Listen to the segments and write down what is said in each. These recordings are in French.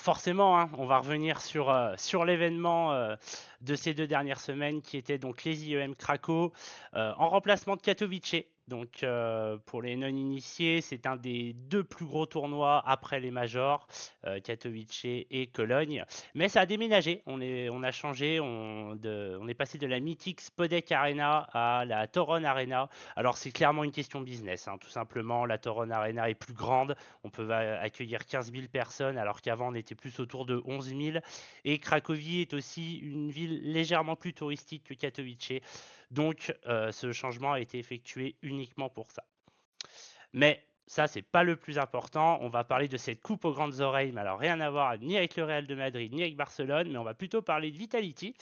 Alors forcément, hein, on va revenir sur l'événement de ces 2 dernières semaines qui était donc les IEM Craco en remplacement de Katowice. Donc pour les non-initiés, c'est un des 2 plus gros tournois après les majors, Katowice et Cologne. Mais ça a déménagé, on a changé, on est passé de la mythique Spodek Arena à la Toron Arena. Alors c'est clairement une question business, hein, tout simplement. La Toron Arena est plus grande, on peut accueillir 15 000 personnes alors qu'avant on était plus autour de 11 000. Et Cracovie est aussi une ville légèrement plus touristique que Katowice. Donc ce changement a été effectué uniquement pour ça. Mais ça, c'est pas le plus important. On va parler de cette coupe aux grandes oreilles, mais alors rien à voir ni avec le Real de Madrid, ni avec Barcelone, mais on va plutôt parler de Vitality,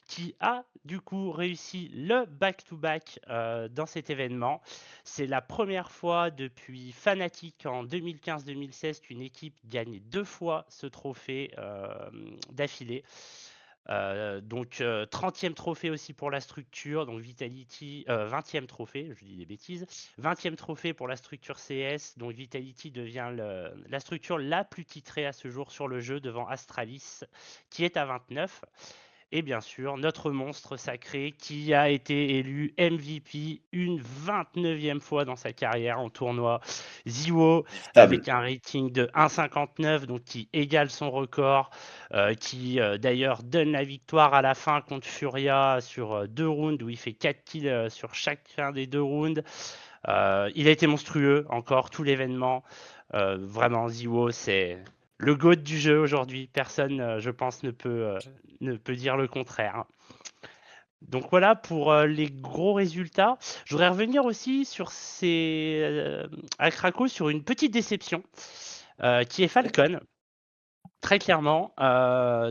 qui a du coup réussi le back-to-back dans cet événement. C'est la première fois depuis Fnatic en 2015-2016 qu'une équipe gagne 2 fois ce trophée d'affilée. Donc 30e trophée aussi pour la structure, donc Vitality, 20e trophée, je dis des bêtises, 20e trophée pour la structure CS, donc Vitality devient la structure la plus titrée à ce jour sur le jeu devant Astralis qui est à 29. Et bien sûr, notre monstre sacré qui a été élu MVP une 29e fois dans sa carrière en tournoi, Ziwo, Inévitable. avec un rating de 1,59, donc qui égale son record, qui d'ailleurs donne la victoire à la fin contre Furia sur 2 rounds, où il fait 4 kills sur chacun des 2 rounds. Il a été monstrueux encore tout l'événement. Vraiment, Ziwo, c'est le GOAT du jeu aujourd'hui. Personne, je pense, ne peut dire le contraire. Donc voilà pour les gros résultats. Je voudrais revenir aussi sur à Craco sur une petite déception qui est Falcon. Très clairement.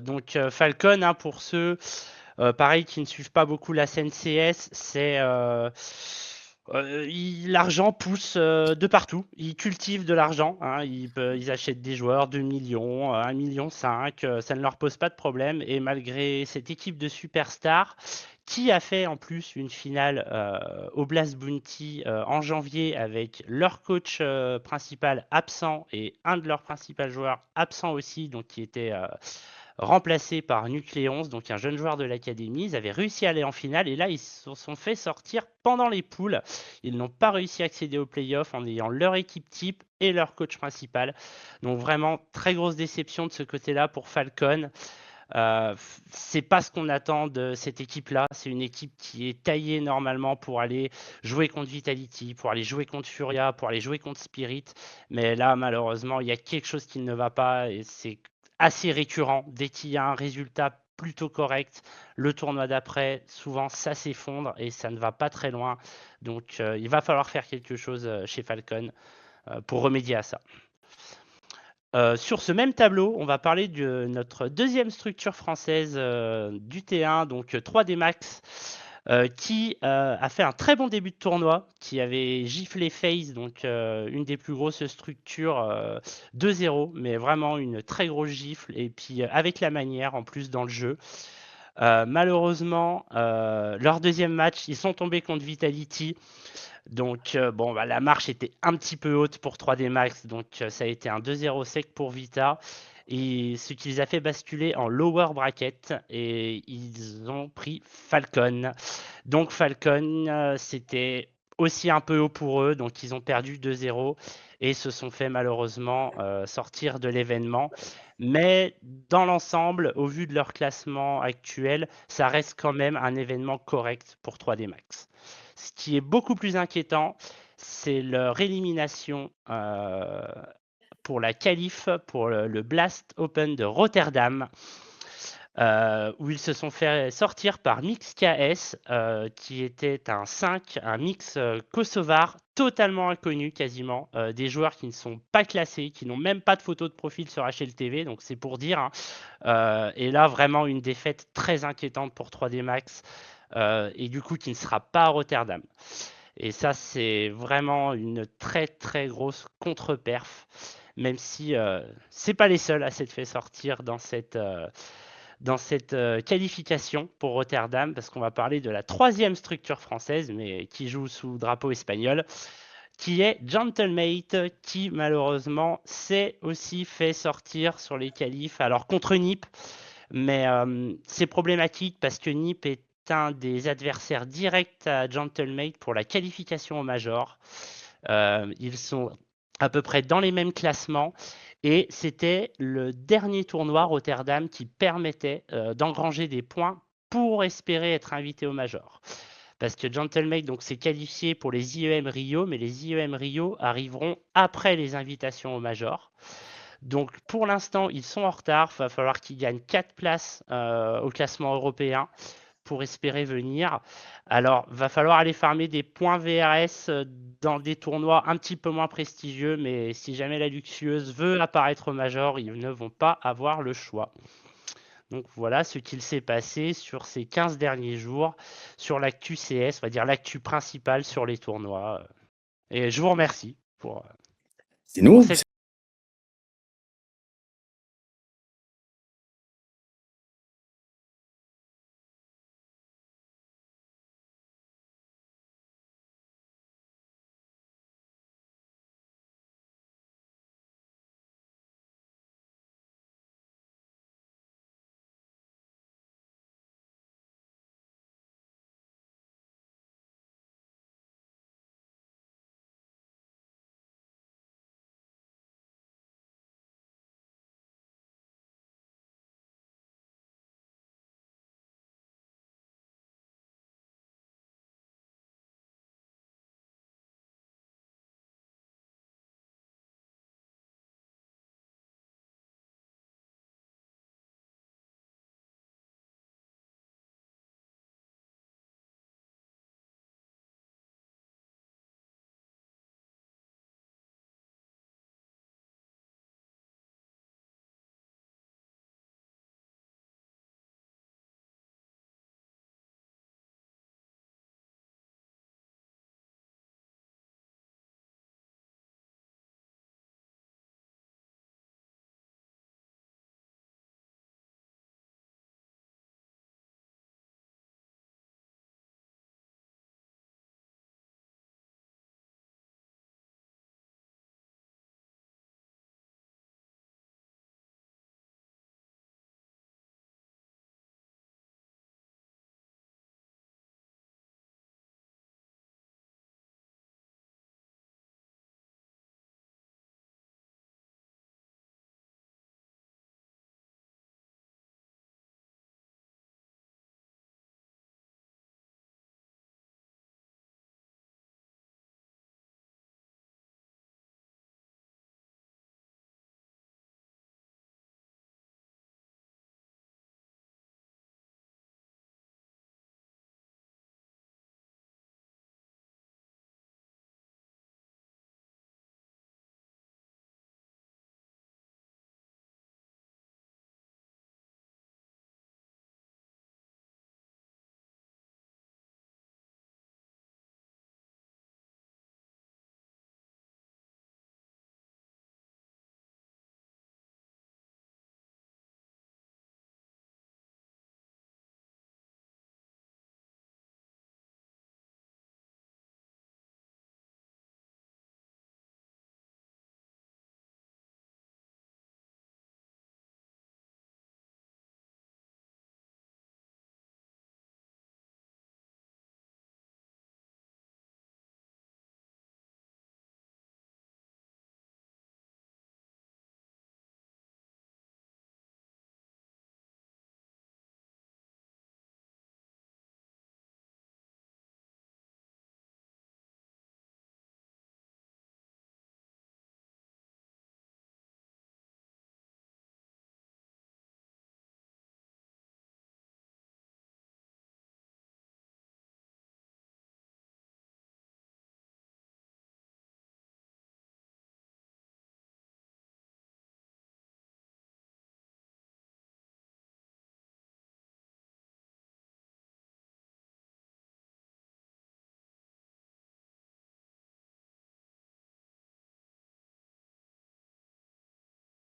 Donc Falcon, hein, pour ceux pareil qui ne suivent pas beaucoup la scène CS, c'est l'argent pousse de partout. Ils cultivent de l'argent, hein. Ils achètent des joueurs 2 millions, 1,5 million, ça ne leur pose pas de problème. Et malgré cette équipe de superstars, qui a fait en plus une finale au Blast Bounty en janvier avec leur coach principal absent et un de leurs principaux joueurs absent aussi, donc qui était remplacé par Nucléons, donc un jeune joueur de l'académie. Ils avaient réussi à aller en finale et là, ils se sont fait sortir pendant les poules. Ils n'ont pas réussi à accéder aux playoffs en ayant leur équipe type et leur coach principal. Donc vraiment, très grosse déception de ce côté-là pour Falcon. C'est pas ce qu'on attend de cette équipe-là. C'est une équipe qui est taillée normalement pour aller jouer contre Vitality, pour aller jouer contre Furia, pour aller jouer contre Spirit. Mais là, malheureusement, il y a quelque chose qui ne va pas et c'est assez récurrent. Dès qu'il y a un résultat plutôt correct, le tournoi d'après, souvent ça s'effondre et ça ne va pas très loin. Donc il va falloir faire quelque chose chez Falcon pour remédier à ça. Sur ce même tableau, on va parler de notre deuxième structure française du T1, donc 3D Max, qui a fait un très bon début de tournoi, qui avait giflé FaZe, donc une des plus grosses structures 2-0, mais vraiment une très grosse gifle, et puis avec la manière en plus dans le jeu. Malheureusement, leur deuxième match, ils sont tombés contre Vitality. Donc, bon, bah, la marche était un petit peu haute pour 3D Max, donc ça a été un 2-0 sec pour Vita. Et ce qui les a fait basculer en lower bracket et ils ont pris Falcon. Donc Falcon, c'était aussi un peu haut pour eux, donc ils ont perdu 2-0 et se sont fait malheureusement sortir de l'événement. Mais dans l'ensemble, au vu de leur classement actuel, ça reste quand même un événement correct pour 3D Max. Ce qui est beaucoup plus inquiétant, c'est leur élimination pour la qualif pour le Blast Open de Rotterdam, où ils se sont fait sortir par Mix KS, qui était un 5, un mix kosovar totalement inconnu quasiment, des joueurs qui ne sont pas classés, qui n'ont même pas de photo de profil sur HLTV, donc c'est pour dire, hein. Et là, vraiment une défaite très inquiétante pour 3D Max, et du coup qui ne sera pas à Rotterdam. Et ça, c'est vraiment une très très grosse contre-perf, même si c'est pas les seuls à s'être fait sortir dans cette qualification pour Rotterdam, parce qu'on va parler de la troisième structure française, mais qui joue sous drapeau espagnol, qui est Gentlemate, qui malheureusement s'est aussi fait sortir sur les qualifs, alors contre NiP, mais c'est problématique parce que NiP est un des adversaires directs à Gentlemate pour la qualification au Major. Ils sont à peu près dans les mêmes classements et c'était le dernier tournoi Rotterdam qui permettait d'engranger des points pour espérer être invité au Major. Parce que Gentlemate donc s'est qualifié pour les IEM Rio, mais les IEM Rio arriveront après les invitations au Major. Donc pour l'instant, ils sont en retard. Il va falloir qu'ils gagnent 4 places au classement européen pour espérer venir. Alors, va falloir aller farmer des points VRS dans des tournois un petit peu moins prestigieux, mais si jamais la Luxueuse veut apparaître au Major, ils ne vont pas avoir le choix. Donc voilà ce qu'il s'est passé sur ces 15 derniers jours sur l'actu CS, on va dire l'actu principale sur les tournois. Et je vous remercie pour C'est nous, cette